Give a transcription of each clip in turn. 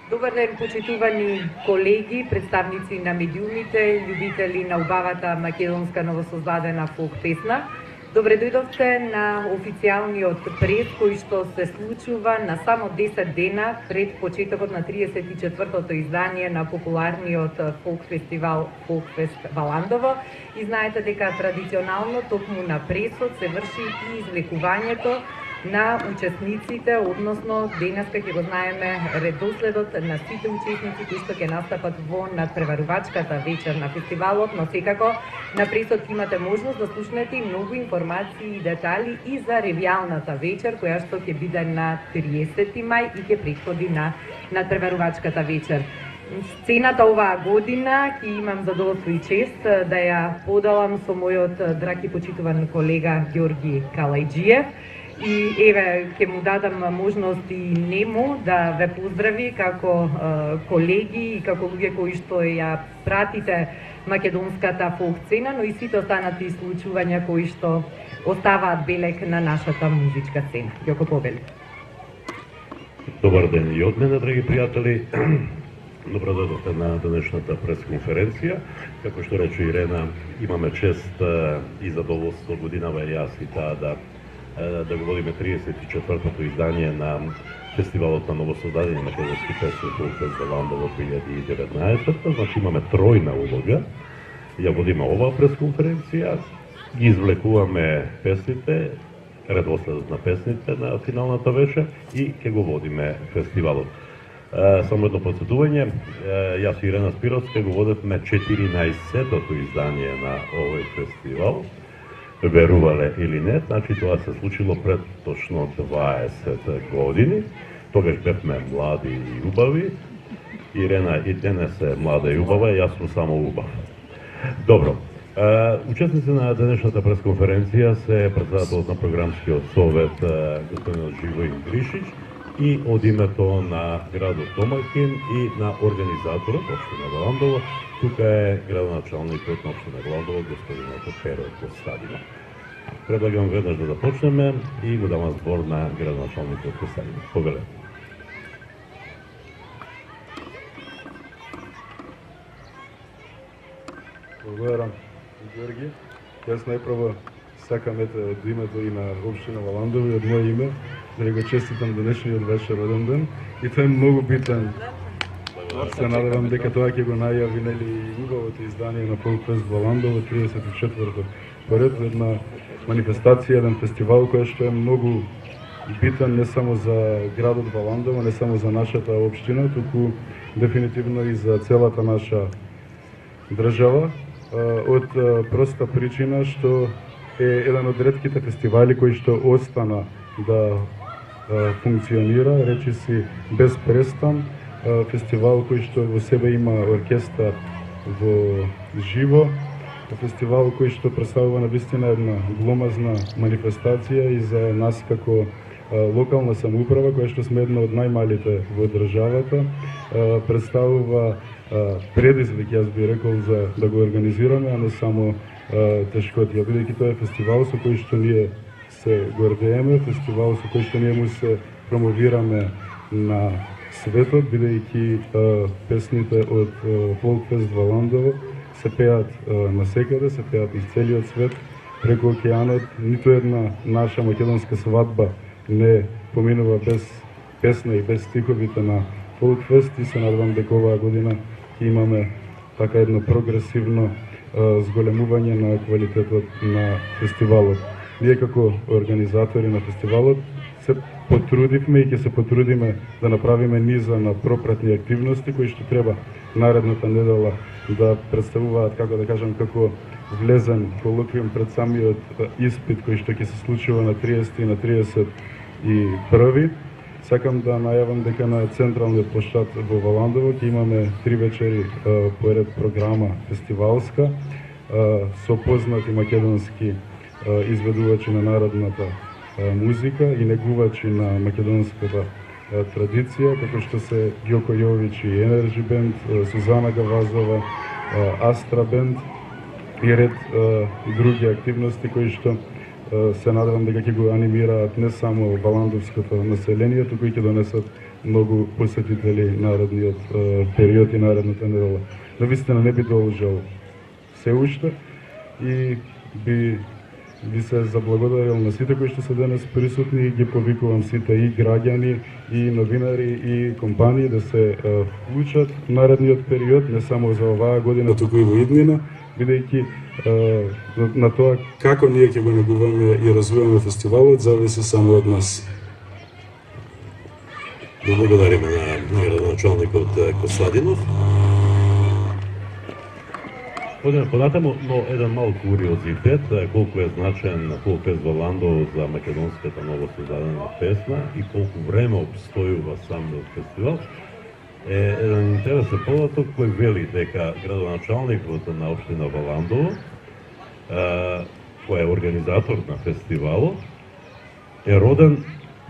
Добар ден, почитувани колеги, представници на медиумите, љубители на убавата македонска новосоздадена фолк песна. Добре дојдовте на официјалниот прес кој што се случува на само 10 дена пред почетокот на 34-тото издание на популарниот фолк фестивал Фолкфест Валандово. И знаете дека традиционално токму на пресот се врши и извлекувањето на учесниците, односно денеска ќе го знаеме редоследот на сите учесници кои што ќе настапат во надпреварувачката вечер на фестивалот, но секако на пресот имате можност да слушнете и многу информации и детали и за ревијалната вечер која што ќе биде на 30 мај и ќе претходи на надпреварувачката вечер. Сцената оваа година ќе имам задоволство и чест да ја поделам со мојот драг и почитуван колега Ѓорги Калајџиев. И еве ќе му дадам можност и нему да ве поздрави како колеги и како луѓе кои што ја пратите македонската фолк сцена, но и сите останати случувања кои што оставаат белег на нашата музичка сцена. Јоко Повели. Добар ден и од мене, драги пријатели. Добро дојдовте на денешната пресконференција. Како што рече Ирена, имаме чест и задоволство годинава и јас и таа да го водиме 34-тото издание на фестивалот на новосоздадени македонски песни Фолкфест Валандово 2019. Значи имаме тројна улога. Ја водиме оваа пресконференција, ги извлекуваме песните, редоследот на песните на финалната вечер и ќе го водиме фестивалот. Само едно подсетување, јас и Ирена Спировска го водевме 14-тото издание на овој фестивал. Верувале или не, значи тоа се случило пред точно 20 години. Тогаш бевме млади и убави. Ирена и денес е млада и убава, јас сум само убав. Добро. Учесници на денешната пресконференција се председателот на програмскиот совет господин Живој Гришич и од името на градот домаќин и на организаторот општина Валандово, тука е градоначалникот на општина Валандово господин Перо Костадинов. Предлагам веднаш да започнеме и го давам збор на градоначалникот Костадинов. Повеле. Благодарам, Георги. Јас најпрво сакам од името и на општина Валандово и од моје име да го честитам денешниот ваш роден ден и тоа е многу битен. Се надевам дека тоа ќе го најави нели убавото издание на Фолкфест Валандово 34-то. Поред една манифестација, еден фестивал кој што е многу битен не само за градот Валандово, не само за нашата општина, туку дефинитивно и за целата наша држава, од проста причина што е еден од ретките фестивали кои што остана да функционира, речиси без престан, фестивал кој што во себе има оркестар во живо, фестивал кој што представува навистина една гломазна манифестација и за нас како локална самоуправа, која што сме една од најмалите во државата, представува предизвик, јас би рекол, за да го организираме, а не само тешкотија, бидејќи тоа е фестивал со кој што ние се гордееме, фестивал со кој што ние му се промовираме на светот, бидејќи песните од Фолкфест Валандово се пеат насекаде, се пеат из целиот свет, преку океанот. Ниту една наша македонска свадба не поминува без песна и без стиховите на Фолкфест и се надевам дека оваа година ќе имаме така едно прогресивно зголемување на квалитетот на фестивалот. Ние како организатори на фестивалот се потрудивме и ќе се потрудиме да направиме низа на пропратни активности кои што треба наредната недела да представуваат, како да кажам, како влезен колоквиум пред самиот испит кој што ќе се случува на 30 и на 31. Сакам да најавам дека на централниот площад во Валандово ќе имаме 3 вечери поред програма фестивалска со познати македонски изведувачи на народната музика и негувачи на македонската традиција, како што се Ѓоко Јович и Енерджи бенд, Сузана Гавазова, Астра бенд и ред други активности кои што се надевам дека ќе го анимираат не само валандовското население, туку и ќе донесат многу посетители наредниот период и наредната недела. Но вистина не би должал се уште и би се заблагодарил на сите кои што се денес присутни и ги повикувам сите и граѓани, и новинари, и компании да се вклучат в наредниот период, не само за оваа година, туку и во иднина, бидејќи на тоа како ние ќе го негуваме и развиваме фестивалот зависи само од нас. Да благодариме на градоначалникот Костадинов. Одеме понатаму, но еден мал куриозитет, колку е значен Фолкфест Валандово за македонската новосоздадена песна и колку време обстојува самиот фестивал, е еден интересен податок кој вели дека градоначалникот на општина Валандово, кој е организатор на фестивалот, е роден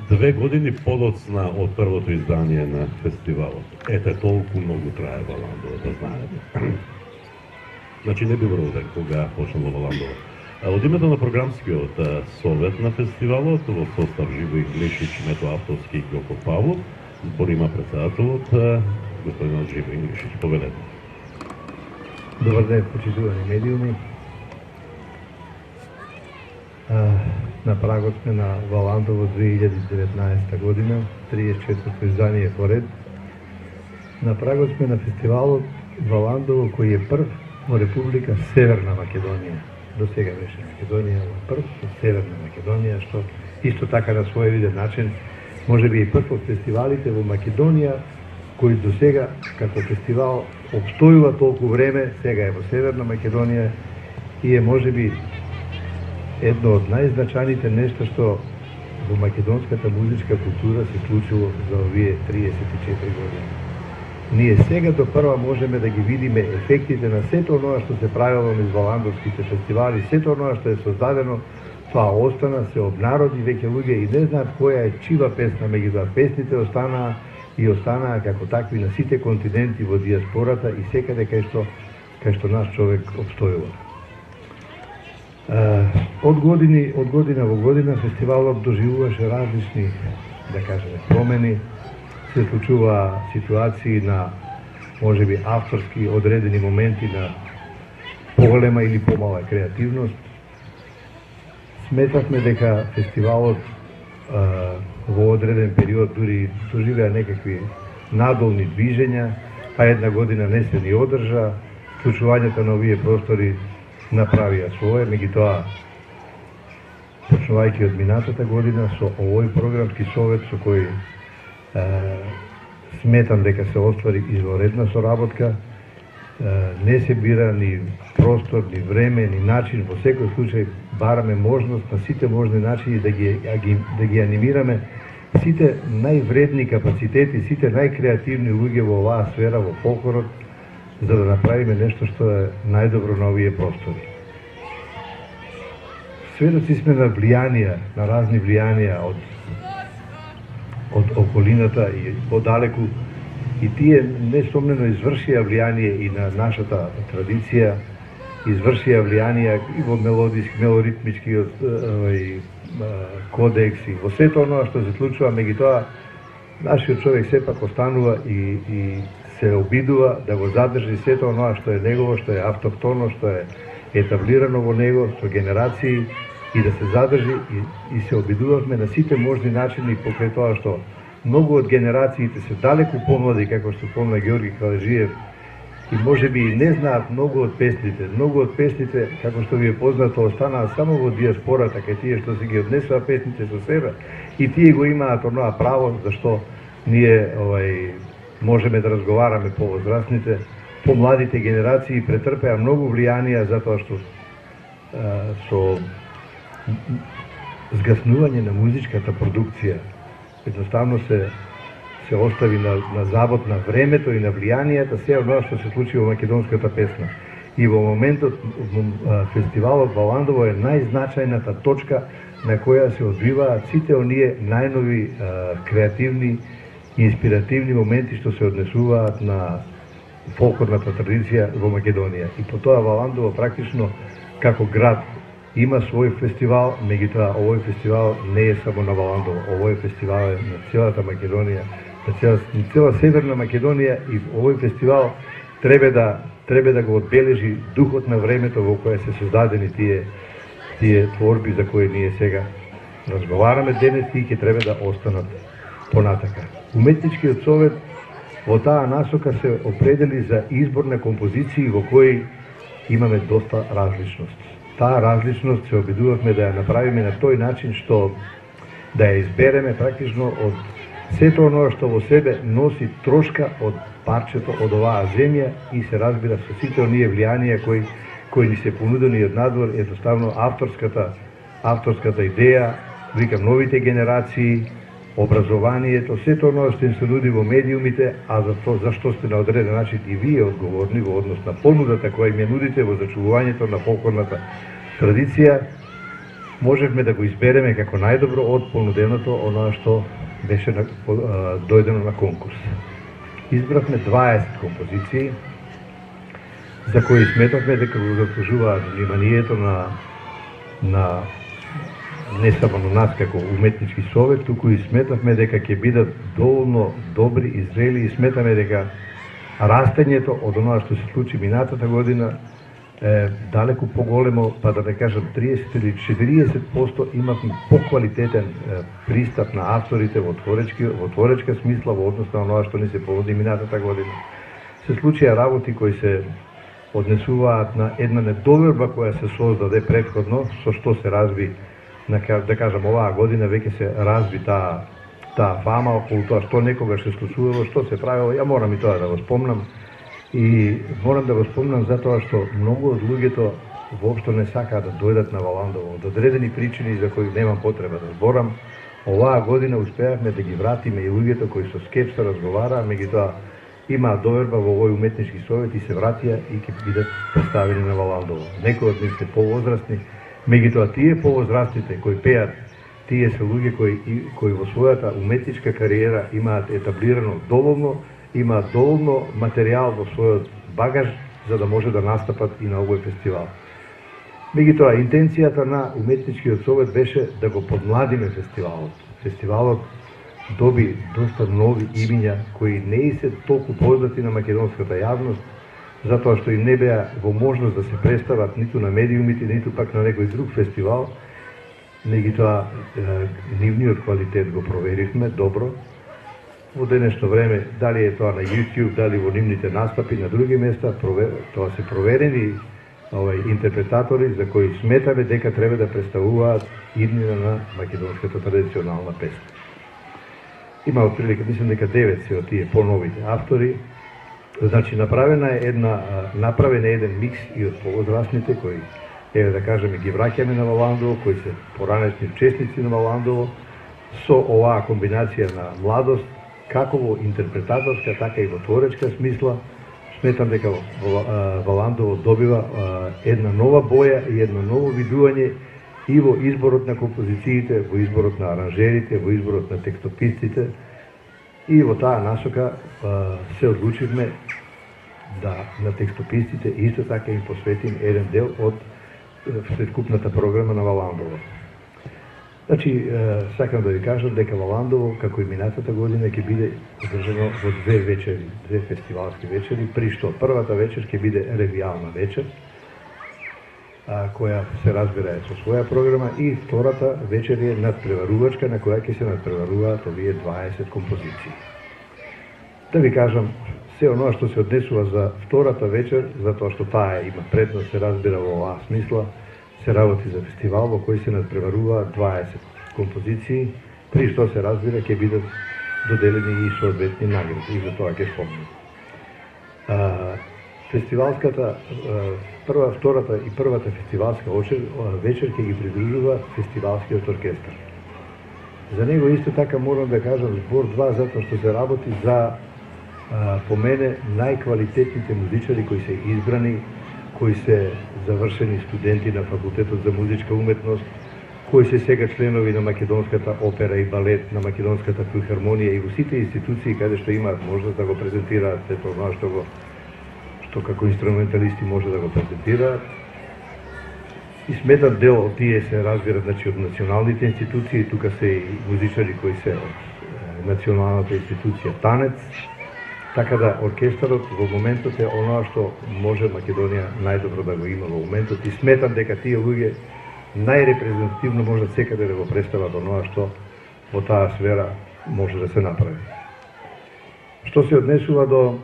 2 години подоцна од првото издание на фестивалот. Ете, толку многу трае Валандово, да знаете. Значи не бил роден кога почнало Валандово. Од името на програмскиот совет на фестивалот, во состав Живој Глешич, Мето Автовски и Ѓоко Павлов, збор има председателот, господинот Живој Глешич. Повелете. Добар ден, почитувани медиуми. На прагот сме на Валандово 2019 година, 34-то издание поред. На прагот сме на фестивалот Валандово, кој е прв во Република Северна Македонија. До сега беше Македонија, во прв во Северна Македонија, што исто така на свој виден начин може би и прв од фестивалите во Македонија, кој до сега како фестивал обстојува толку време, сега е во Северна Македонија и е може би едно од најзначајните нешта што во македонската музичка култура се случило за овие 34 години. Ние сега до прва можеме да ги видиме ефектите на сето оноа што се правило низ валандовските фестивали, сето оноа што е создадено, тоа остана, се обнароди веќе луѓе и не знаат која е чива песна, меѓутоа песните останаа како такви на сите континенти во диаспората и секаде кај што наш човек обстојува. Од година во година фестивалот доживуваше различни, да кажеме, промени. Се случува ситуации на, може би, авторски одредени моменти на поголема или помала креативност. Сметавме дека фестивалот во одреден период дури доживеа некакви надолни движења, па една година не се ни одржа, случувањето на овие простори направија свое, меѓутоа почнувајќи од минатата година со овој програмски совет со кој сметам дека се оствари изворедна соработка, не се бира ни простор, ни време, ни начин, во секој случај бараме можност на сите можни начини да ги анимираме сите највредни капацитети, сите најкреативни луѓе во оваа сфера, во фолклорот, за да направиме нешто што е најдобро на овие простори. Сведоци сме на влијанија, на разни влијанија од околината и подалеку, и тие несомнено извршија влијание и на нашата традиција, извршија влијание и во мелоритмички кодекс и во сето оноа што се случува, меѓутоа нашиот човек сепак останува и се обидува да го задржи сето оноа што е негово, што е автохтоно, што е етаблирано во него со генерации и да се задржи и се обидувавме на сите можни начини покрај тоа што многу од генерациите се далеку помлади, како што помна Ѓорги Калежиев, и може би не знаат многу од песните. Многу од песните, како што ви е познато, останаа само во диаспората, кај тие што се ги однесува песните со себе, и тие го имаат оноа право зашто ние можеме да разговараме по возрастните. Помладите генерации претрпеа многу влијанија затоа што со згаснување на музичката продукција едноставно се остави на завод на времето и на влијанијата се оноа што се случи во македонската песна. И во моментот фестивалот Валандово е најзначајната точка на која се одвиваат сите оние најнови креативни и инспиративни моменти што се однесуваат на фолклорната традиција во Македонија. И по тоа Валандово практично како град има свој фестивал, меѓутоа овој фестивал не е само на Валандово, овој фестивал е на целата Македонија, цела Северна Македонија и овој фестивал треба да го одбележи духот на времето во кое се создадени тие творби за кои ние сега разговараме денес и ќе треба да останат понатака. Уметничкиот совет во таа насока се определи за избор на композиции во кои имаме доста различност. Таа различност се обидувавме да ја направиме на тој начин што да ја избереме практично од сето оно што во себе носи трошка од парчето од оваа земја и се разбира со сите оние влијанија кои ни се понудени од надвор, едноставно авторската идеја, викам новите генерации, образованието, сето оно што им се нуди во медиумите, а зашто сте на одреден начин и вие одговорни во однос на понудата која им ја нудите во зачувувањето на фолклорната традиција, можевме да го избереме како најдобро од понуденото оно што беше дојдено на конкурс. Избравме 20 композиции за кои сметавме дека го заслужуваат вниманието на не само на нас како уметнички совет, туку и сметавме дека ќе бидат доволно добри и зрели и сметаме дека растењето од оноа што се случи минатата година е далеку поголемо, па да не кажам 30 или 40% имавме поквалитетен пристап на авторите во творечка смисла во однос на оноа што ни се понуди минатата година. Се случија работи кои се однесуваат на една недоверба која се создаде претходно, со што се разви, да кажам, оваа година веќе се разви таа фама околу тоа што некогаш се случувало, што се правило. Ја морам и тоа да го спомнам. И морам да го спомнам затоа што многу од луѓето воопшто не сакаат да дојдат на Валандово. Од одредени причини за кои немам потреба да зборам, оваа година успеавме да ги вратиме и луѓето кои со скепса разговараа, меѓутоа имаат доверба во овој уметнички совет и се вратија и ќе бидат представени на Валандово. Некои од нив се повозрастни, меѓутоа тие повозрастните кои пеат, тие се луѓе кои во својата уметничка кариера имаат етаблирано доволно, имаат доволно материјал во својот багаж за да може да настапат и на овој фестивал. Меѓутоа, интенцијата на уметничкиот совет беше да го подмладиме фестивалот. Фестивалот доби доста нови имиња кои не се толку познати на македонската јавност, затоа што и не беа во можност да се представат ниту на медиумите, ниту пак на некој друг фестивал. Меѓутоа, нивниот квалитет го проверивме добро. Во денешно време, дали е тоа на YouTube, дали во нивните настапи на други места, тоа се проверени интерпретатори за кои сметаме дека треба да представуваат иднина на македонската традиционална песна. Има отприлика, мислам дека 9 се од тие поновите автори. Значи направен е еден микс и од повозрастните кои, да кажеме, ги враќаме на Валандово, кои се поранешни честници на Валандово, со оваа комбинација на младост, како во интерпретаторска, така и во творечка смисла. Сметам дека Валандово добива една нова боја и едно ново видување и во изборот на композициите, во изборот на аранжерите, во изборот на текстописците. И во таа насока се одлучивме да на текстописците исто така им посветим еден дел од светкупната програма на Валандово. Значи, сакам да ви кажам дека Валандово, како и минатата година, ќе биде одржано во две вечери, две фестивалски вечери, при што првата вечер ќе биде ревијална вечер, која се разбира со своја програма, и втората вечер е надпреварувачка, на која ќе се надпреваруваат овие 20 композиции. Да ви кажам, се оноа што се однесува за втората вечер, затоа што таа има предност, се разбира во оваа смисла, се работи за фестивал во кој се надпреваруваат 20 композиции, при што се разбира ќе бидат доделени и соодветни награди, и за тоа ќе спомнам. Фестивалската, втората и првата фестивалска вечер ќе ги придружува фестивалскиот оркестар. За него исто така морам да кажам збор два, затоа што се работи за, по мене, најквалитетните музичари кои се избрани, кои се завршени студенти на Факултетот за музичка уметност, кои се сега членови на Македонската опера и балет, на Македонската филхармонија и во сите институции каде што имаат можност да го презентираат сето оно што како инструменталисти може да го презентираат. И сметам дел од тие се разбират, значи, од националните институции, тука се и музичари кои се од националната институција танец, така да оркестарот во моментот е оноа што може Македонија најдобро да го има во моментот и сметам дека тие луѓе најрепрезентативно може секаде да го представат оноа што во таа сфера може да се направи. Што се однесува до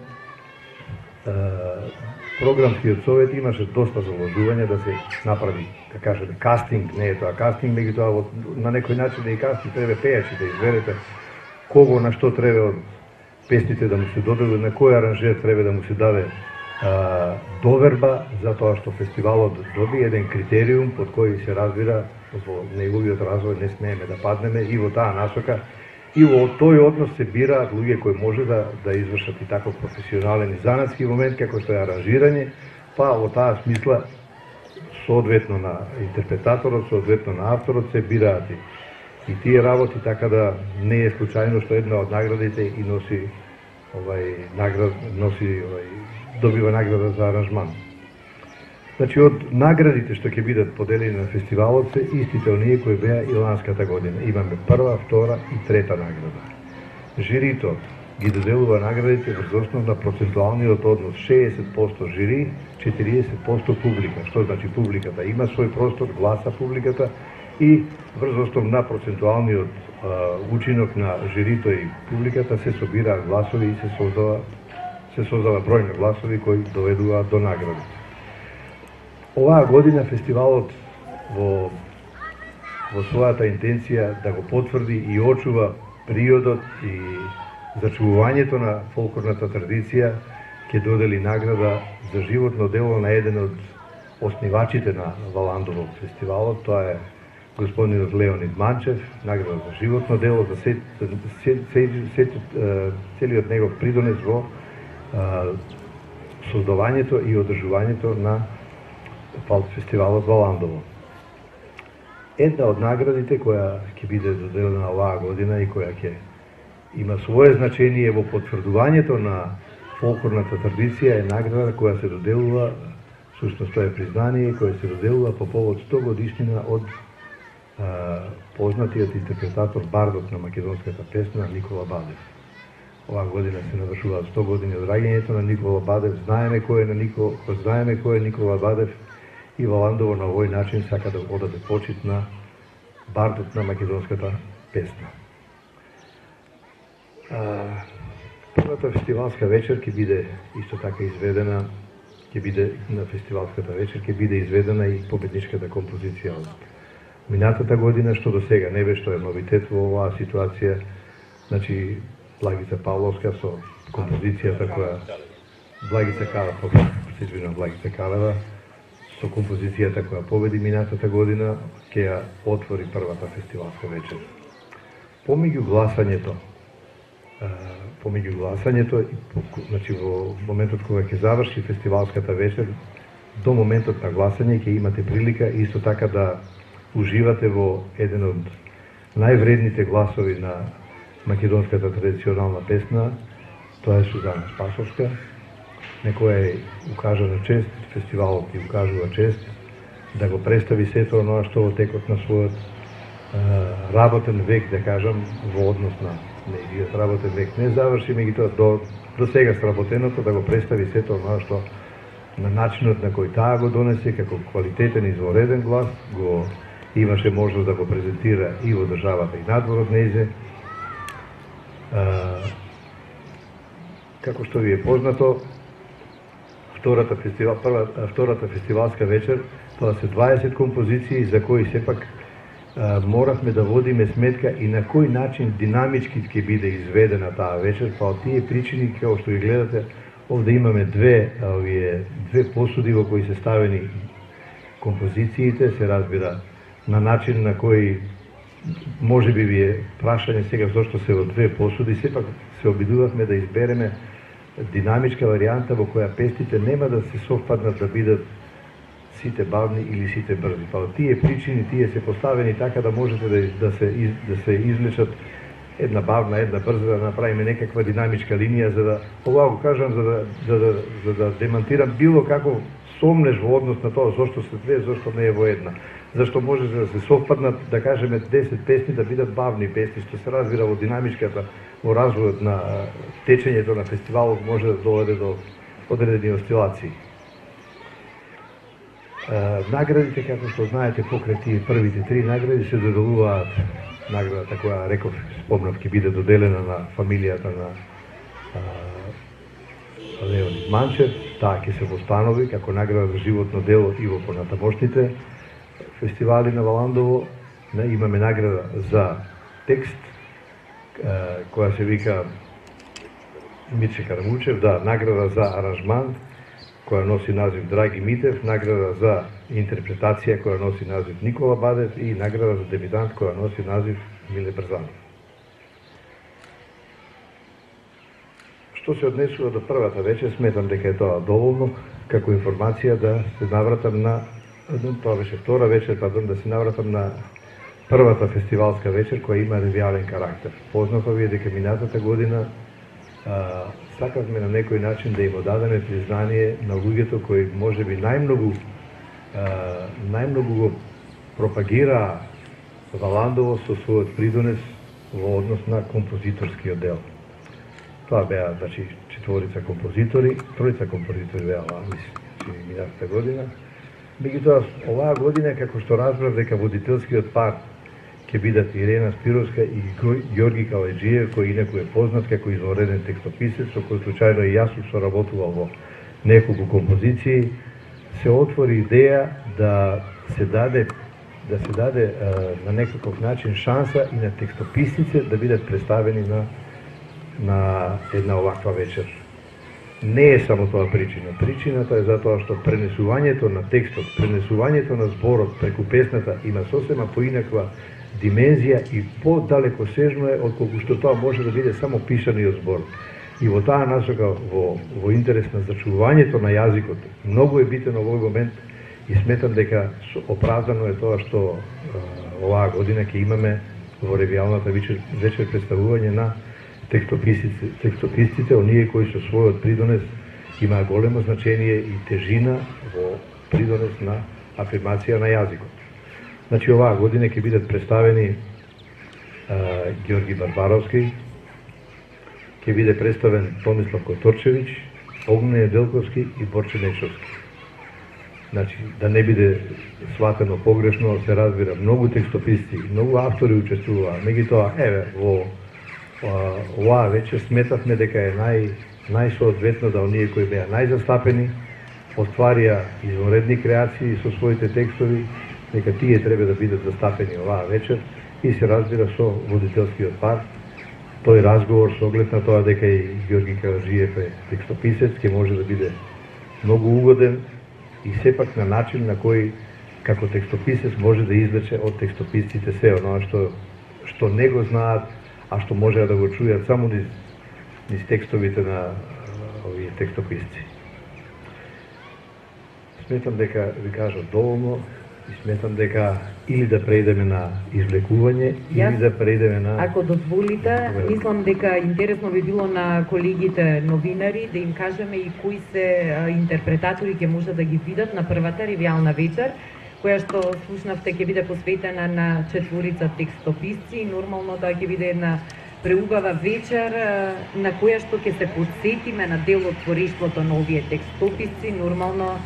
програмскиот совет, имаше доста заложување да се направи, да кажеме, кастинг, не е тоа кастинг, меѓутоа на некој начин да и кастинг треба пејачи да изберете кого на што треба од песните да му се додели, на кој аранжер треба да му се даде доверба, затоа што фестивалот доби еден критериум под кој се разбира во неговиот развој не смееме да паднеме и во таа насока. И во тој однос се бираат луѓе кои може да извршат и таков професионален и занатски момент како што е аранжирање, па во таа смисла соодветно на интерпретаторот, соодветно на авторот се бираат и тие работи, така да не е случајно што една од наградите и добива награда за аранжман. Значи, од наградите што ќе бидат поделени на фестивалот се истите оние кои беа и ланската година. Имаме прва, втора и трета награда. Жирито ги доделува наградите врз основ на процентуалниот однос 60% жири, 40% публика. Што значи публиката има свој простор, гласа публиката и врз основ на процентуалниот учинок на жирито и публиката се собираат гласови и се создава број на гласови кои доведуваат до наградите. Оваа година фестивалот во својата интенција да го потврди и очува приодот и зачувувањето на фолклорната традиција ќе додели награда за животно дело на еден од основачите на Валандово фестивалот, тоа е господинот Леонид Манчев, награда за животно дело, за целиот негов придонес во создавањето и одржувањето на фестивалот Валандово. Една од наградите која ќе биде доделена оваа година и која ќе има свое значение во потврдувањето на фолклорната традиција е награда која се доделува, всушност тоа е признание која се доделува по повод 100 годишнина од познатиот интерпретатор бардот на македонската песна Никола Бадев. Оваа година се навршуваат 100 години од раѓањето на Никола Бадев. Знаеме кој е Никола Бадев и Валандово на овој начин сака да одаде почит на бардот на македонската песна. Првата фестивалска вечер ќе биде исто така изведена, на фестивалската вечер ќе биде изведена и победничката композиција од минатата година, што до сега не беше, што е новитет во оваа ситуација. Значи, Благица Павловска со композицијата која Благица Калева со композицијата која победи минатата година ќе ја отвори првата фестивалска вечер. Помеѓу гласањето, значи во моментот кога ќе заврши фестивалската вечер, до моментот на гласање ќе имате прилика исто така да уживате во еден од највредните гласови на македонската традиционална песна, тоа е Сузана Спасовска, некоја укажана чест, фестивалот ја укажува чест, да го представи сето оноа што во текот на својот работен век, да кажам, во однос на нејзиот работен век не заврши, меѓутоа до сега сработеното да го представи сето оноа што на начинот на кој таа го донесе како квалитетен извореден глас, го имаше можност да го презентира и во државата и надвор од нејзе. Како што ви е познато, втората фестивалска вечер, тоа се 20 композиции за кои сепак моравме да водиме сметка и на кој начин динамички ќе биде изведена таа вечер, па од тие причини, како што ги гледате, овде имаме две посуди во кои се ставени композициите, се разбира на начин на кој може би ви е прашање сега зашто се во две посуди, сепак се обидувавме да избереме динамичка варијанта во која песните нема да се совпаднат да бидат сите бавни или сите брзи. Па од тие причини, тие се поставени така да можете да се излечат една бавна, една брза, да направиме некаква динамичка линија, за да, ова го кажам, за да демантирам било како сомнеш во однос на тоа зашто се две, зашто не е во една. Зашто може да се совпаднат, да кажеме, 10 песни да бидат бавни песни, што се разбира во динамичката во развојот на течењето на фестивалот може да доведе до одредени осцилации. Наградите, како што знаете, покрај тие првите 3 награди се доделуваат наградата која, реков, спомнав, ќе биде доделена на фамилијата на Леонид Манчев, таа ќе се востанови како награда за животно дело и во понатамошните фестивали на Валандово. Имаме награда за текст, која се вика Миче Карамучев, награда за аранжман, која носи назив Драги Митев, награда за интерпретација која носи назив Никола Бадев и награда за дебитант која носи назив Миле Брзанов. Што се однесува до првата вечер, сметам дека е тоа доволно како информација да се навратам на тоа беше втора вечер, да се навратам на првата фестивалска вечер која има ревијален карактер. Познато ви е дека минатата година сакавме на некој начин да им одадеме признание на луѓето кои можеби најмногу го пропагираа Валандово со својот придонес во однос на композиторскиот дел. Тоа беа, значи, 4 композитори, 3 композитори беа минатата година. Меѓутоа, оваа година, како што разбрав дека водителскиот пар ќе бидат Ирена Спировска и Ѓорги Калајджиев, кој инаку е познат како извонреден текстописец, со кој случајно и јас соработувал во неколку композиции, се отвори идеја да се даде на некаков начин шанса и на текстописците да бидат представени на една оваква вечер. Не е само тоа причина. Причината е затоа што пренесувањето на текстот, пренесувањето на зборот преку песната има сосема поинаква димензија и по-далекосежно е отколку што тоа може да биде само пишаниот збор. И во таа насока, во интерес на зачувувањето на јазикот, многу е битен овој момент и сметам дека оправдано е тоа што оваа година ќе имаме во ревијалната вечер представување на текстописците, оние кои со својот придонес имаа големо значение и тежина во придонес на афирмација на јазикот. Значи, оваа година ќе бидат представени Ѓорги Барбаровски, ќе биде представен Томислав Которчевиќ, Огнеј Делковски и Борче Нечовски. Значи, да не биде сватено погрешно, се разбира, многу текстописци, многу автори учествуваа. Меѓутоа, во оваа вечер сметавме дека е најсоодветно да оние кои беа најзастапени остварија извонредни креации со своите текстови, дека тие треба да бидат застапени оваа вечер и се разбира со водителскиот пар. Тој разговор со оглед на тоа дека и Ѓорги Калајджиев е текстописец ќе може да биде многу угоден и сепак на начин на кој како текстописец може да извлече од текстописците се оноа што не го знаат, а што може да го чујат само низ текстовите на овие текстописци. Сметам дека ви кажав доволно и сметам дека или да преидеме на извлекување, или да преидеме на... Ако дозволите, мислам дека интересно би било на колегите новинари да им кажеме и кои се интерпретатори ќе може да ги видат на првата ревијална вечер, која што слушнавте ќе биде посветена на 4 текстописци и нормално да ќе биде една преубава вечер на која што ќе се подсетиме на дел од творештвото на овие текстописци, нормално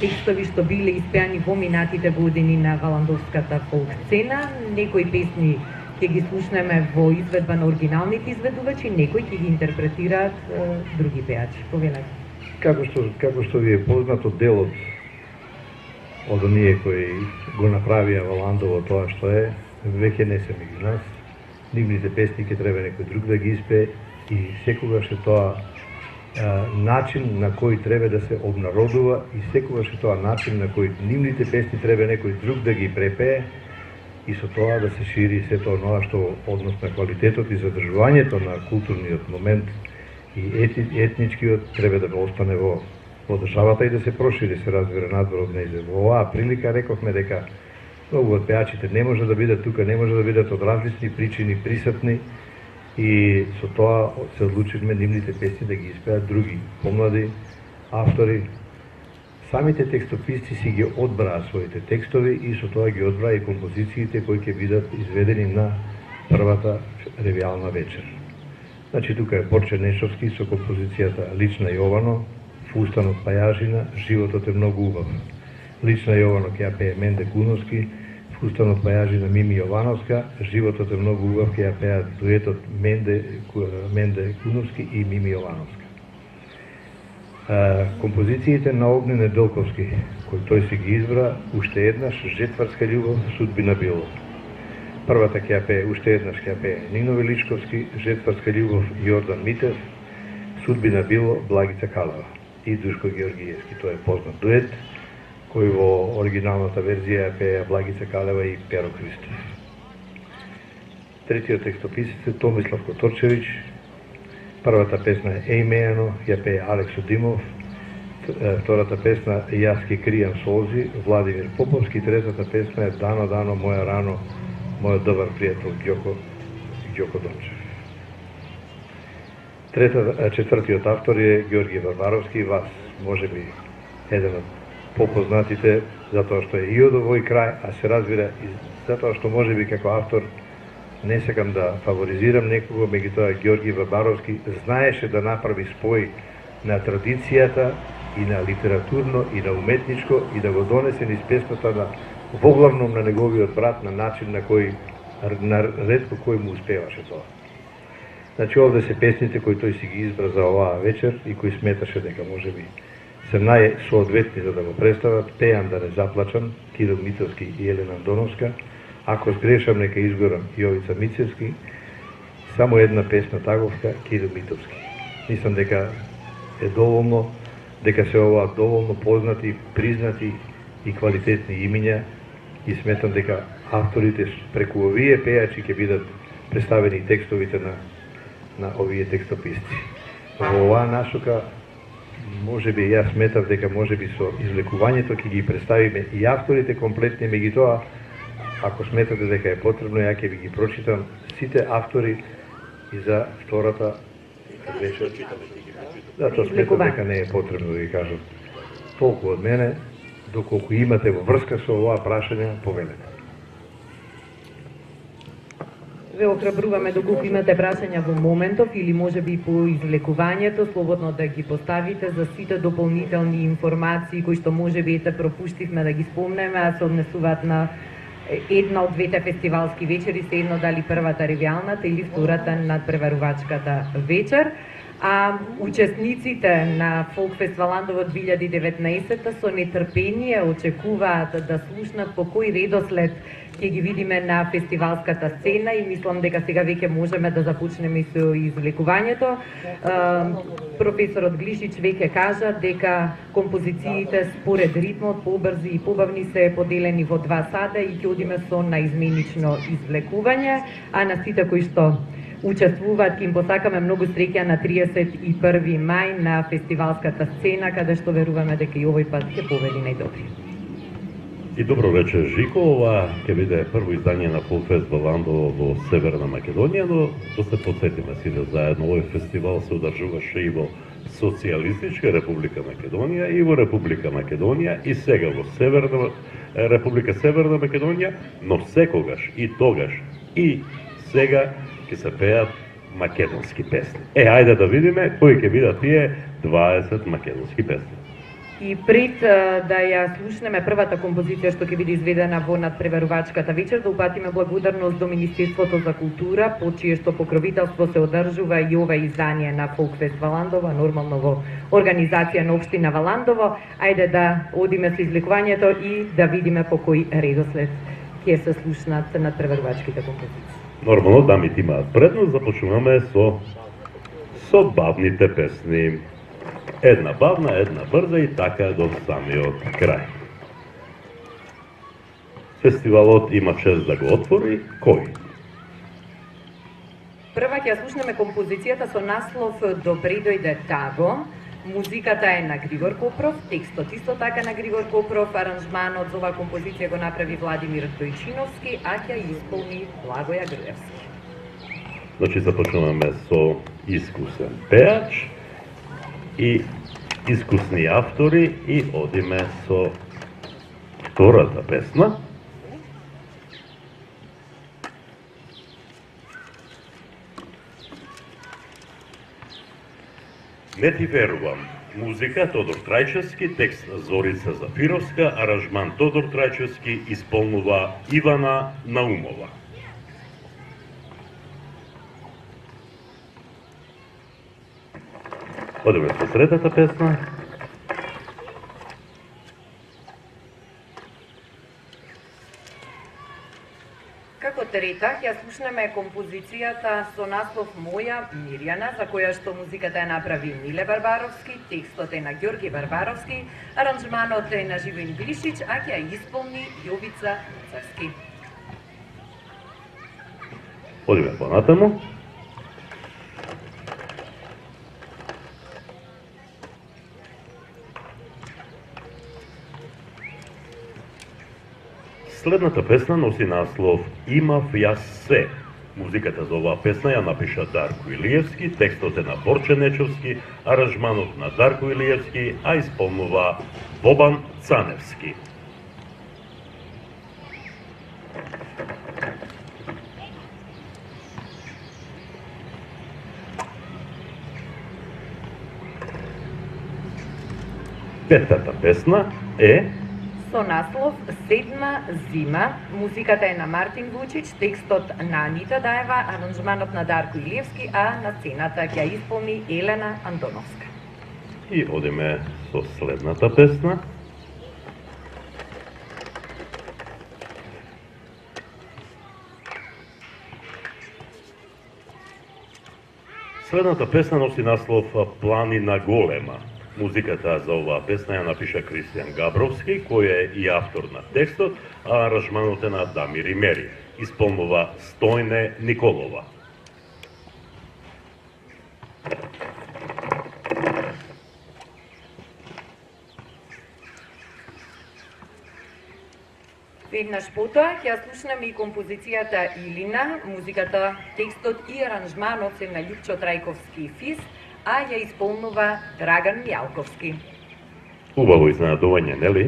текстови што биле испеани во минатите години на валандовската фолк сцена. Некои песни ќе ги слушнеме во изведба на оригиналните изведувачи, некои ќе ги интерпретираат други пејачи. Повелете. Како што ви е познато, делот од оние кои го направија Валандово тоа што е, веќе не се меѓу нас. Нивните песни ќе треба некој друг да ги испее и секогаш е тоа начин на кој треба да се обнародува и секогаш е тоа начин на кој нивните песни треба некој друг да ги препее и со тоа да се шири сето оноа што однос на квалитетот и задржувањето на културниот момент и етничкиот треба да остане во државата и да се прошири, се разбира, надвор од нејзе. Во оваа прилика рековме дека многу од пејачите не може да бидат тука, не може да бидат од различни причини присутни и со тоа се одлучивме нивните песни да ги испеат други помлади автори. Самите текстописци си ги одбраа своите текстови и со тоа ги одбраа и композициите кои ќе бидат изведени на првата ревијална вечер. Значи, тука е Борче Нешовски со композицијата Лична Јовано, Фустанот Пајажина, Животот е многу убав. Лична Јовано ќе ја пее Менде Куновски, Фустанот Пајажина Мими Јовановска, Животот е многу убав ќе ја пеат дуетот Менде Куновски и Мими Јовановска. Композициите на Огнен Неделковски, кој тој си ги избра, уште еднаш Жетварска љубов, Судбина било. Првата ќе ја пее, уште еднаш ќе ја пее Нино Величковски, Жетварска љубов, Јордан Митев, Судбина било, Благица Калева и Душко Георгиевски. Тоа е познат дует, кој во оригиналната верзија ја пее Благица Калева и Перо Христов. Третиот текстописец е Томислав Которчевич. Првата песна е Ејмејано, ја пее Алексо Димов. Втората песна е Јас ке кријам солзи, Владимир Поповски. Третата песна е Дано, дано, моја рано, мојот добар пријател Ѓоко Дончев. Четвртиот автор е Георги Варваровски, вас можеби еден од попознатите затоа што е и од овој крај, а се разбира и затоа што можеби како автор не сакам да фаворизирам некого, меѓутоа Георги Варваровски знаеше да направи спој на традицијата и на литературно и на уметничко и да го донесе низ песната воглавном на неговиот брат на начин на кој на ретко кој му успеваше тоа. Значи овде се песните кои тој си ги избра за оваа вечер и кои сметаше дека можеби се најсоодветни за да го представат. Пеам да не заплачам, Кирил Митовски и Елена Андоновска. Ако сгрешам, нека изгорам, Јовица Мицевски. Само една песна таговска, Кирил Митовски. Мислам дека е доволно, дека се ова доволно познати, признати и квалитетни имиња и сметам дека авторите преку овие пејачи ќе бидат представени текстовите на овие текстописци. Во оваа насока можеби јас сметав дека можеби со извлекувањето ќе ги представиме и авторите комплетни, меѓутоа ако сметате дека е потребно, ја ќе ви ги прочитам сите автори и за втората вечер. Затоа сметам дека не е потребно да ги кажам толку од мене, доколку имате во врска со оваа прашање, повелете. Ве охрабруваме доколку имате прашања во моментов или можеби по извлекувањето, слободно да ги поставите за сите дополнителни информации кои што можеби ете пропуштивме да ги спомнеме, а се однесуваат на една од двете фестивалски вечери, се едно дали првата ревијалната или втората надпреварувачката вечер. А учесниците на Фолк Фестивал Ландово 2019 со нетрпение очекуваат да слушнат по кој редослед ќе ги видиме на фестивалската сцена и мислам дека сега веќе можеме да започнеме со извлекувањето. Професорот Глишич веќе кажа дека композициите според ритмот побрзи и побавни се поделени во два сада и ќе одиме со наизменично извлекување, а на сите кои што учествуваат, им посакаме многу среќа на 31 мај на фестивалската сцена, каде што веруваме дека и овој пат ќе победи најдобри. И добро вечер, Жико. Ова ќе биде прво издание на Фолкфест Ландово во Северна Македонија, но да се подсетиме сите заедно, овој фестивал се одржуваше и во Социјалистичка Република Македонија и во Република Македонија и сега во Република Северна Македонија, но секогаш и тогаш и сега ќе се пеат македонски песни. Ајде да видиме кои ќе бидат тие 20 македонски песни. И пред да ја слушнеме првата композиција што ќе биде изведена во надпреварувачката вечер, да упатиме благодарност до Министерството за култура, по чие што покровителство се одржува и ова издание на Фолкфест Валандово, нормално во организација на општина Валандово. Ајде да одиме со извлекувањето и да видиме по кој редослед ќе се слушнат надпреварувачките композиции. Нормално, дамите имаат предност, започнуваме со бавните песни. Една бавна, една брза и така до самиот крај. Фестивалот има чест да го отвори. Кој? Прва ќе слушнеме композицијата со наслов Добре дојде Таго. Музиката е на Григор Копров, текстот исто така на Григор Копров, аранжманот за оваа композиција го направи Владимир Стојчиновски, а ќе исполни Благоја Груевски. Значи започнуваме со искусен пеач и искусни автори и одиме со втората песна. Не ти верувам. Музика Тодор Трајчевски, текст Зорица Зафировска, аранжман Тодор Трајчевски, исполнува Ивана Наумова. Одеме со третата песна. Како трета, ќе слушнеме композицијата со наслов Моја Мирјана, за која што музиката ја направи Миле Барбаровски, текстот е на Ѓорги Барбаровски, аранжманот е на Живин Гришич, а ќе ја исполни Јовица Царски. Одиме понатаму. Следната песна носи наслов Имав јас се. Музиката за оваа песна ја напиша Дарко Илиевски, текстот е на Борче Нечовски, аранжманот на Дарко Илиевски, а исполнува Бобан Цаневски. Петата песна е Со наслов Седма зима, музиката е на Мартин Вучич, текстот на Анита Даева, аранжманот на Дарко Илиевски, а на сцената ќе ја исполни Елена Антоновска. И одиме со следната песна. Следната песна носи наслов Планина голема. Музиката за оваа песна ја напиша Кристијан Габровски, кој е и автор на текстот, а аранжманот е на Дамир Имери. Исполнува Стојне Николова. Веднаш потоа ќе ја слушнеме и композицијата Илина, музиката, текстот и аранжманот се на Љупчо Трајковски ФИС, а ја исполнува Драган Мјалковски. Убаво изненадување, нели?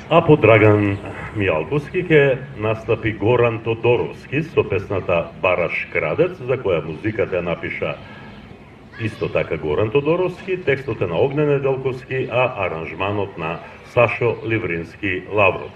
А по Драган Мјалковски ќе настапи Горан Тодоровски со песната Бараш крадец, за која музиката ја напиша исто така Горан Тодоровски, текстот е на Огнен Неделковски, а аранжманот на Сашо Ливрински Лавров.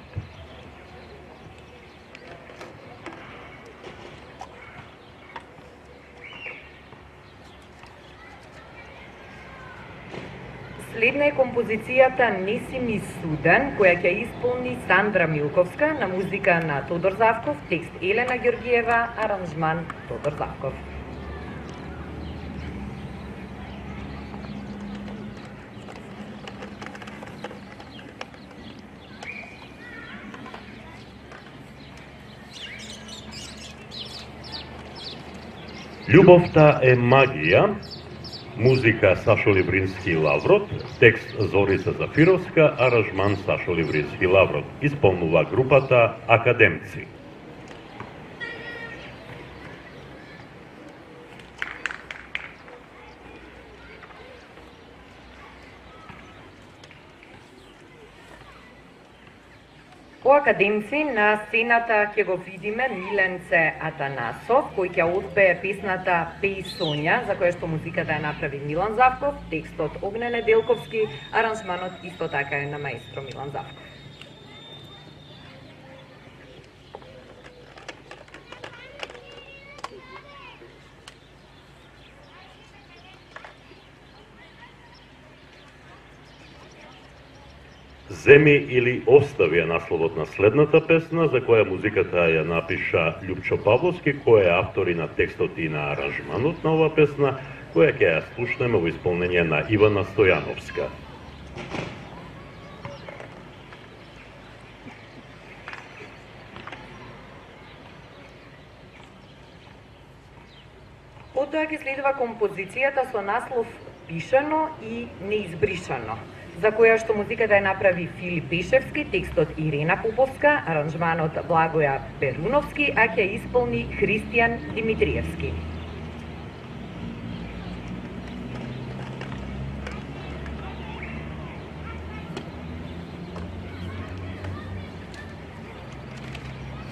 Следна е композицијата Не си ми суден, која ќе исполни Сандра Милковска на музика на Тодор Завков, текст Елена Ѓоргиева, аранжман Тодор Завков. Љубовта е магија, музика Сашо Ливрински Лаврот, текст Зорица Зафировска, аранжман Сашо Ливрински Лаврот. Исполнува групата Академци. По Академци на сцената ќе го видиме Миленце Атанасов, кој ќе отпее песната Пеј Сонја, за која што музиката ја направи Милан Завков, текстот Огнен Неделковски, аранжманот исто така е на маестро Милан Завков. Земи или остави е насловот на следната песна, за која музиката ја напиша Љупчо Павловски, кој е автор и на текстот и на аранжманот на оваа песна, која ќе ја слушнеме во исполнение на Ивана Стојановска. Потоа ќе следува композицијата со наслов Пишано и неизбришано, за која што музиката ја направи Филип Пешевски, текстот Ирена Поповска, аранжманот Благоја Перуновски, а ќе исполни Христијан Димитриевски.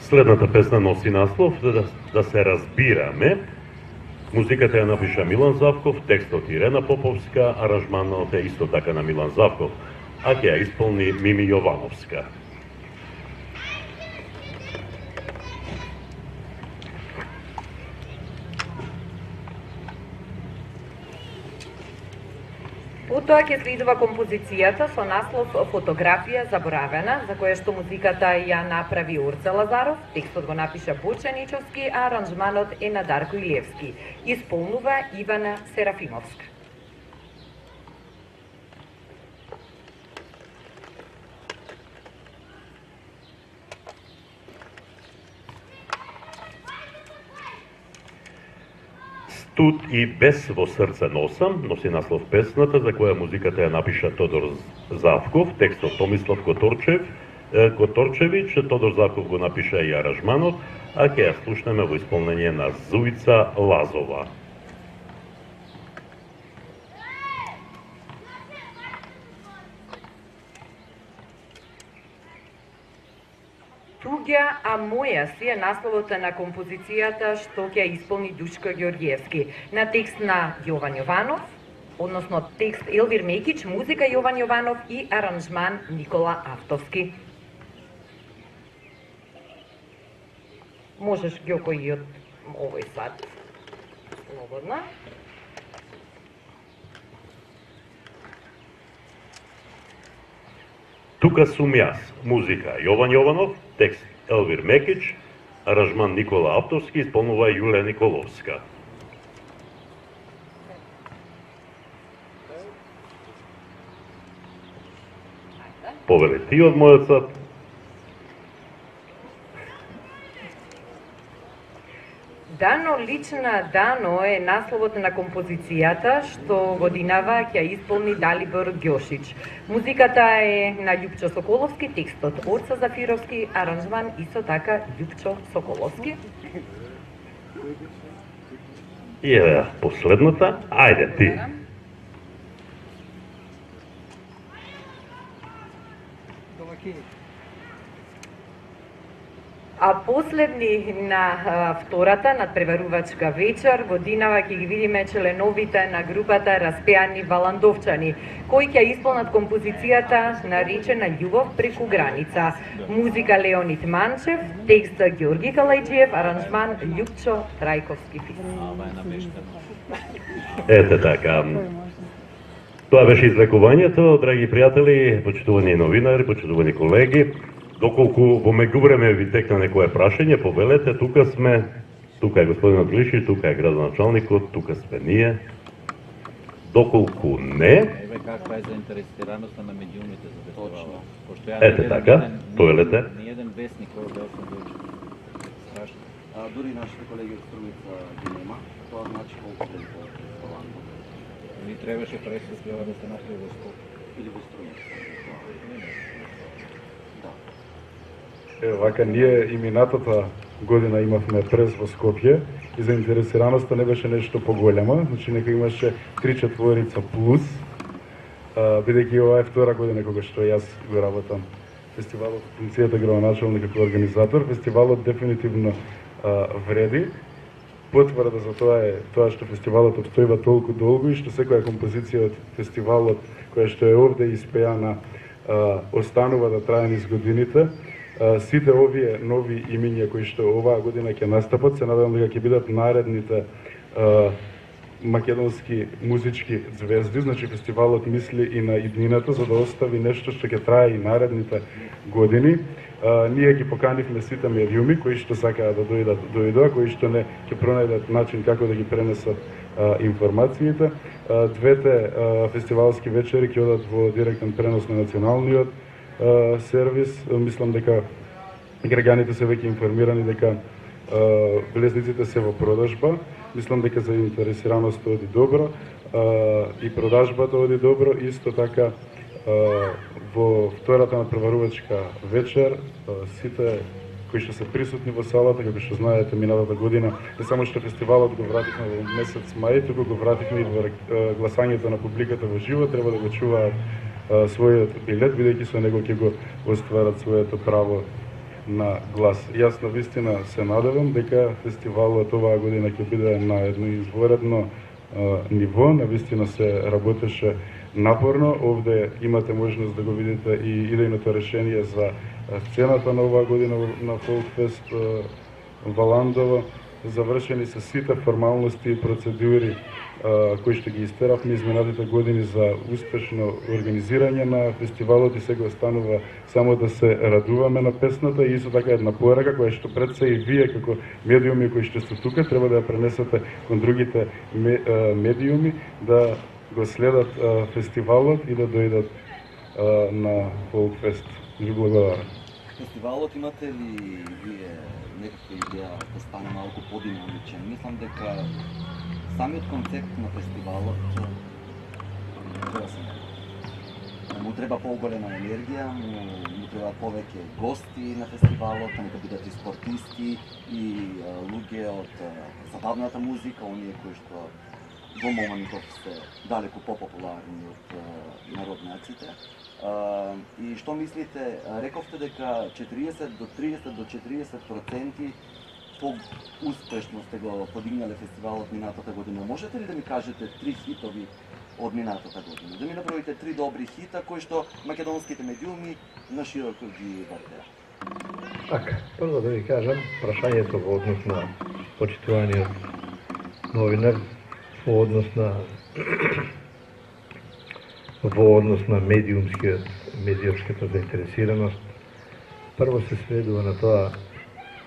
Следната песна носи наслов да се разбираме. Музиката ја напиша Милан Завков, текстот Ирена Поповска, аранжманот е исто така на Милан Завков, а ќе ја исполни Мими Јовановска. Потоа ќе следува композицијата со наслов Фотографија заборавена, за која што музиката ја направи Орце Лазаров, текстот го напиша Боче Ничовски, а аранжманот е на Дарко Илиевски. Исполнува Ивана Серафимовска. Тут и без во срце носам, носи наслов песната, за која музиката ја напиша Тодор Завков, текстот Томислав Которчевич, Тодор Завков го напиша и аранжманот, а ќе ја слушнеме во исполнение на Зуица Лазова. Туѓа, а моја си е насловот на композицијата што ќе исполни Душко Ѓорѓиевски. На текст на Јован Јованов, односно текст Елвир Мекич, музика Јован Јованов и аранжман Никола Автовски. Можеш Ѓоко и од овој сад. Слободна. Тука сум јас, музика Јован Јованов, текст Елвир Мекич, аранжман Никола Автовски, исполнува Јулија Николовска. Повели ти од мојот сад. Дано лична Дано е насловот на композицијата што годинава ќе исполни Далибор Ѓошич. Музиката е на Љупчо Соколовски, текстот Орца Зафировски, аранжман исто така Љупчо Соколовски. И е последната, ајде ти. А последни на втората надпреварувачка вечер годинава ќе ги видиме членовите на групата Распеани Валандовчани, кои ќе исполнат композицијата наречена Љубов преку граница. Музика Леонид Манчев, текст Ѓорги Калајджиев, аранжман Љупчо Трајковски. Ете така. Тоа беше излекувањето, драги пријатели, почитувани новинари, почитувани колеги. Доколку во меѓувреме ви текна некое прашање, повелете, тука сме, тука е господинот Глиши, тука е градоначалникот, тука сме ние. Доколку не... Еве каква е заинтересираноста на медиумите за фестивала. Ете така, повелете. Ниједен вестник кој да се дојде. Страшно. Дури нашите колеги од Струмица ги нема, тоа значи колку толку фестиваланто. Ни требаше пресуспева да се направи во Скопје. Или во Струмица. Вака, ние и минатата година имавме прес во Скопје и заинтересираноста не беше нешто поголема, значи нека имаше 3/4 плюс, бидејќи ова е втора година кога што јас го работам фестивалот, функцијата градоначалник како организатор. Фестивалот дефинитивно вреди. Потврда за тоа е тоа што фестивалот обстојува толку долго и што секоја композиција од фестивалот која што е овде испејана останува да трае низ годините. Сите овие нови имиња кои што оваа година ќе настапат, се надевам дека ќе бидат наредните македонски музички звезди, значи фестивалот мисли и на иднината за да остави нешто што ќе трае и наредните години. Ние ги поканивме сите медиуми кои што сакаат да дојдат, кои што не ќе пронајдат начин како да ги пренесат информациите. Двете фестивалски вечери ќе одат во директен пренос на националниот сервис. Мислам дека граѓаните се веќе информирани дека влезниците се во продажба. Мислам дека заинтересираноста оди добро и продажбата оди добро. Исто така во втората надпреварувачка вечер сите кои што се присутни во салата, како што знаете, минатата година не само што фестивалот го вративме во месец мај, туку го вративме и во гласањето на публиката во живо, треба да го чуваат својот билет, бидејќи со него ќе го остварат своето право на глас. Јас навистина се надевам дека фестивалот оваа година ќе биде на едно изворедно ниво, навистина се работеше напорно. Овде имате можност да го видите и идејното решение за сцената на оваа година на Фолкфест Валандово. Завршени се сите формалности и процедури кои што ги истеравме изминатите години за успешно организирање на фестивалот и сега останува само да се радуваме на песната и исто така една порака која што пред се и вие како медиуми кои што сте тука треба да ја пренесете кон другите медиуми да го следат фестивалот и да дојдат на Фолкфест. Ви благодарам. Фестивалот имате ли вие некаква идеја да стане малку подинамичен? Мислам дека самиот концепт на фестивалот му треба поголема енергија, му треба повеќе гости на фестивалот, нека бидат и спортисти и луѓе од забавната музика, оние кои што во моментов се далеку попопуларни од народнаците. И што мислите, рековте дека 40 до 40% по-успешно сте го подигнале фестивалот минатата година. Можете ли да ми кажете 3 хитови од минатата година? Да ми наброите 3 добри хита кои што македонските медиуми на широко ги вртеа. Така, прво да ви кажам, прашањето во однос на почитуваниот новинар, во однос на медиумската заинтересираност, прво се сведува на тоа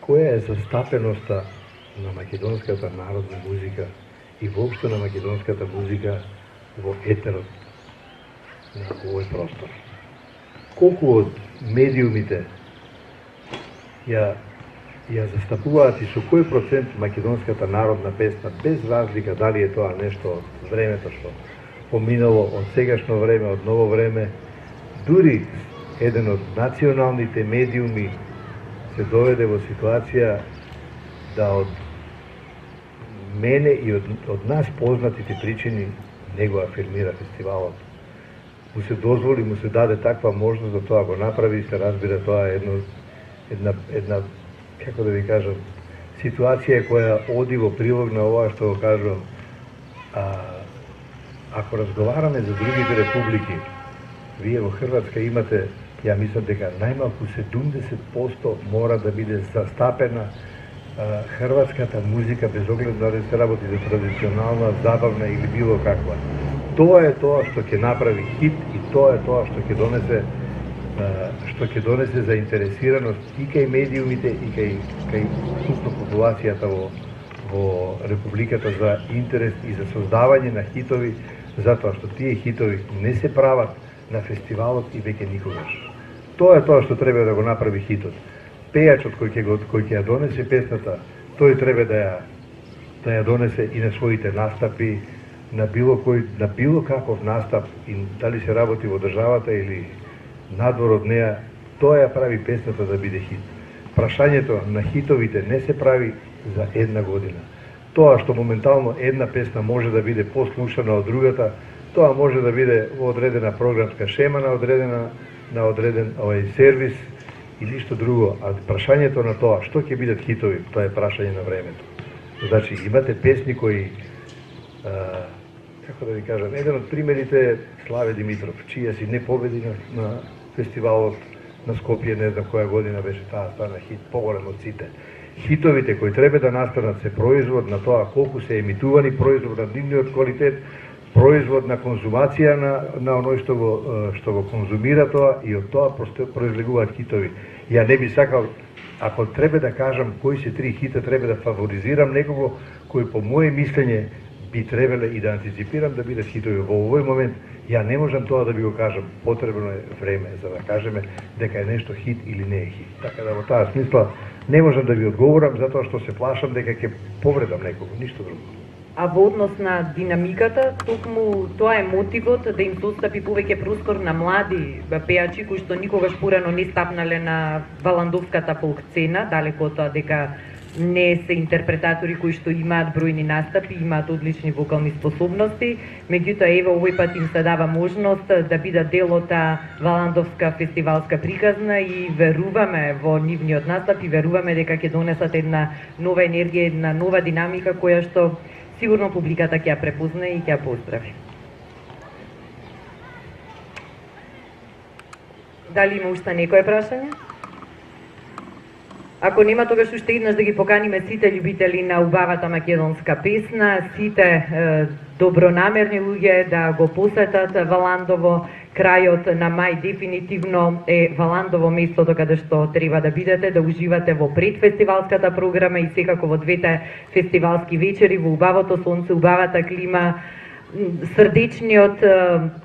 која е застапеноста на македонската народна музика и воопшто на македонската музика во етерот на овој простор. Колку од медиумите ја застапуваат и со кој процент македонската народна песна, без разлика дали е тоа нешто од времето што поминало, од сегашно време, од ново време, дури еден од националните медиуми се доведе во ситуација да од мене и од нас познатите причини не го афирмира фестивалот. Му се дозволи, му се даде таква можност да тоа го направи и се разбира тоа е една како да ви кажам, ситуација која оди во прилог на ова што го кажувам. Ако разговараме за другите републики, вие во Хрватска имате, ја мислам дека најмалку 70% мора да биде застапена хрватската музика без оглед дали се работи за традиционална, забавна или било каква. Тоа е тоа што ќе направи хит и тоа е тоа што ќе донесе заинтересираност и кај медиумите и кај сукно популацијата во републиката за интерес и за создавање на хитови, затоа што тие хитови не се прават на фестивалот и веќе никогаш. Тоа е тоа што треба да го направи хитот. Пејачот кој ќе ја донесе песната, тој треба да ја донесе и на своите настапи, на било каков настап, и дали се работи во државата или надвор од неа, тоа ја прави песната да биде хит. Прашањето на хитовите не се прави за една година. Тоа што моментално една песна може да биде послушана од другата, тоа може да биде во одредена програмска шема на одреден сервис или што друго. А прашањето на тоа што ќе бидат хитови, тоа е прашање на времето. Значи имате песни кои како да ви кажам, еден од примерите е Славе Димитров, чија си не победи на фестивалот на Скопје, не знам која година беше таа, стана хит поголем од сите. Хитовите кои треба да настанат се производ на тоа колку се емитувани, производ на нивниот квалитет, производ на конзумација на оној што го конзумира тоа и од тоа произлегуваат хитови. Ја не би сакал, ако треба да кажам кои се 3 хита, треба да фаворизирам некого кој по моје мислење би требале и да антиципирам да бидат хитови. Во овој момент ја не можам тоа да би го кажам, потребно е време за да кажеме дека е нешто хит или не е хит. Така да во таа смисла не можам да ви одговорам затоа што се плашам дека ќе повредам некого, ништо друго. А во однос на динамиката, токму тоа е мотивот да им достапи повеќе простор на млади пејачи кои што никогаш порано не стапнале на валандовската фолк сцена, далеко од тоа дека не се интерпретатори кои што имаат бројни настапи, имаат одлични вокални способности, меѓутоа ева овој пат им се дава можност да бидат дел од таа валандовска фестивалска приказна и веруваме во нивниот настап и веруваме дека ќе донесат една нова енергија, една нова динамика која што сигурно публиката ќе ја препознае и ќе ја поздрави. Дали има уште некое прашање? Ако нема, тогаш уште еднаш да ги поканиме сите љубители на убавата македонска песна, сите добронамерни луѓе да го посетат Валандово. Крајот на мај дефинитивно е Валандово местото каде што треба да бидете, да уживате во предфестивалската програма и секако во двете фестивалски вечери, во убавото сонце, убавата клима, срдечниот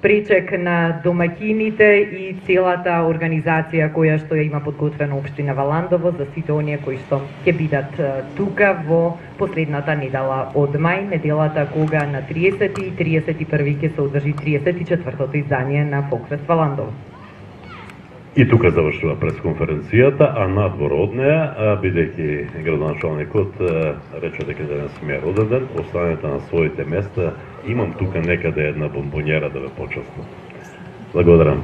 пречек на домаќините и целата организација која што ја има подготвена општина Валандово за сите оние кои што ќе бидат тука во последната недела од мај, неделата кога на 30 и 31 ќе се одржи 34-тото издание на Фолкфест Валандово. И тука завршува пресконференцијата, а надвор од неа, бидејќи градоначалникот рече дека денес ми е роден ден, останете на своите места, имам тука некаде една бомбонјера да ве почастам. Благодарам.